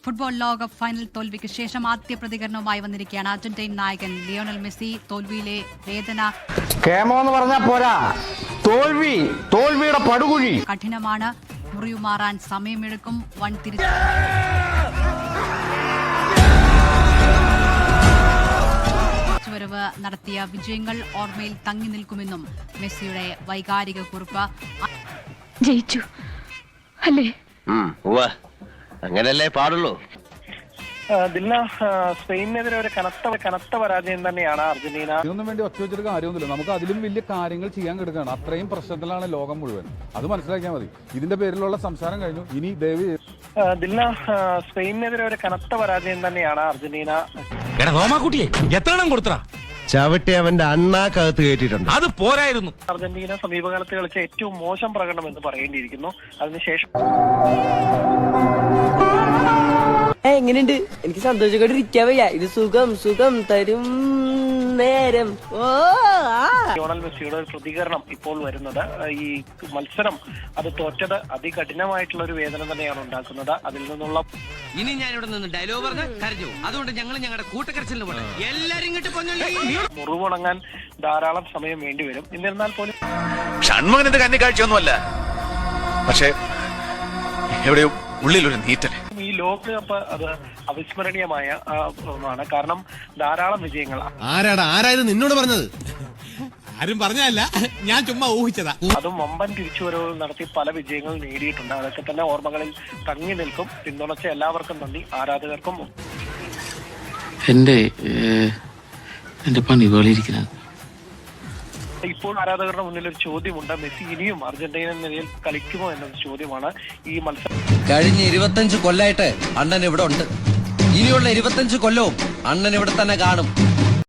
Football ലോകകപ്പ് final തോൽവിക്ക് ശേഷം ആദ്യ പ്രതികരണവുമായി വന്നിരിക്കുകയാണ് അർജന്റീൻ നായകൻ ലിയോണൽ മെസ്സി. തോൽവിയിലെ വേദന കേമോന്ന് പറഞ്ഞാൽ പോരാ, തോൽവിയുടെ പടുകുഴി കഠിനമാണ്, മുറിവുമാറാൻ സമയമെടുക്കും. വൻ തിരിച്ചുവരവ് നടത്തിയ വിജയങ്ങൾ ഓർമ്മയിൽ തങ്ങി നിൽക്കുമെന്നും മെസ്സിയുടെ വൈകാരിക കുറിപ്പ്. ജയിച്ചു അല്ലേ? അങ്ങനല്ലേ പാടുള്ളൂ. സ്പെയിനെതിരെ ഒരു കനത്ത പരാജയം തന്നെയാണ് അർജന്റീന. ഇതിനൊന്നും വേണ്ടി ഒറ്റ വെച്ചിട്ട് കാര്യമൊന്നുമില്ല. നമുക്ക് അതിലും വലിയ കാര്യങ്ങൾ ചെയ്യാൻ കിടക്കുകയാണ്. അത്രയും പ്രശ്നത്തിലാണ് ലോകം മുഴുവൻ. അത് മനസ്സിലാക്കിയാൽ മതി. ഇതിന്റെ പേരിലുള്ള സംസാരം കഴിഞ്ഞു. ഇനി സ്പെയിനെതിരെ ഒരു കനത്ത പരാജയം തന്നെയാണ് അർജന്റീന. ചവിട്ടി അവന്റെ അണ്ണാക്കകത്ത് കയറ്റിയിട്ടുണ്ട്. അത് പോരായിരുന്നു. അർജന്റീന സമീപകാലത്ത് കളിച്ച ഏറ്റവും മോശം പ്രകടനം എന്ന് പറയേണ്ടിയിരിക്കുന്നു. അതിനുശേഷം എങ്ങനെയുണ്ട്? എനിക്ക് സന്തോഷത്തോടെ ഇരിക്കാൻ വയ്യ. ഇത് സുഖം തരും നേരം. ലിയോണൽ മെസ്സിയുടെ ഒരു പ്രതികരണം ഇപ്പോൾ വരുന്നത്, ഈ മത്സരം അത് തോറ്റത് അതികഠിനമായിട്ടുള്ള ഒരു വേദന തന്നെയാണ് ഉണ്ടാക്കുന്നത്. അതിൽ നിന്നുള്ള ഇനി ഞാൻ ഇവിടെ നിന്ന് ഡയലോഗ് പറഞ്ഞ കരഞ്ഞു. അതുകൊണ്ട് ഞങ്ങൾ ഞങ്ങളുടെ കൂട്ടക്കരച്ചിലിന് പോട്ടെ. എല്ലാരും ഇങ്ങോട്ട് മുറിവുണങ്ങാൻ ധാരാളം സമയം വേണ്ടിവരും. എന്നിരുന്നാൽ പോലും ഷൺമുഖന്റെ കന്നിക്കാഴ്ചയൊന്നുമല്ല, പക്ഷേ എവിടെയോ ഉള്ളിലൊരു നീറ്റല്. ഈ ലോകകപ്പ് അത് അവിസ്മരണീയമായ ആണ്. കാരണം ധാരാളം വിജയങ്ങൾ. ആരായത് നിന്നോട് പറഞ്ഞത്? ആരും പറഞ്ഞല്ല, ഞാൻ ചുമ്മാ ഊഹിച്ചതാ. അതും വമ്പൻ തിരിച്ചുവരവുകൾ നടത്തി പല വിജയങ്ങൾ നേടിയിട്ടുണ്ട്. അതൊക്കെ തന്നെ ഓർമ്മകളിൽ തങ്ങി നിൽക്കും. പിന്തുണച്ച എല്ലാവർക്കും നന്ദി, ആരാധകർക്കും. എന്റെ പണി പോലെയിരിക്കുന്നത്. ഇപ്പോൾ ആരാധകരുടെ മുന്നിൽ ഒരു ചോദ്യമുണ്ട്. മെസ്സി ഇനിയും അർജന്റീനയിൽ കളിക്കുമോ എന്നത് ചോദ്യമാണ്. ഈ മത്സരം കഴിഞ്ഞ 25 കൊല്ലായിട്ട് അണ്ണൻ ഇവിടെ ഉണ്ട്. ഇനിയുള്ള 25 കൊല്ലവും അണ്ണൻ ഇവിടെ തന്നെ കാണും.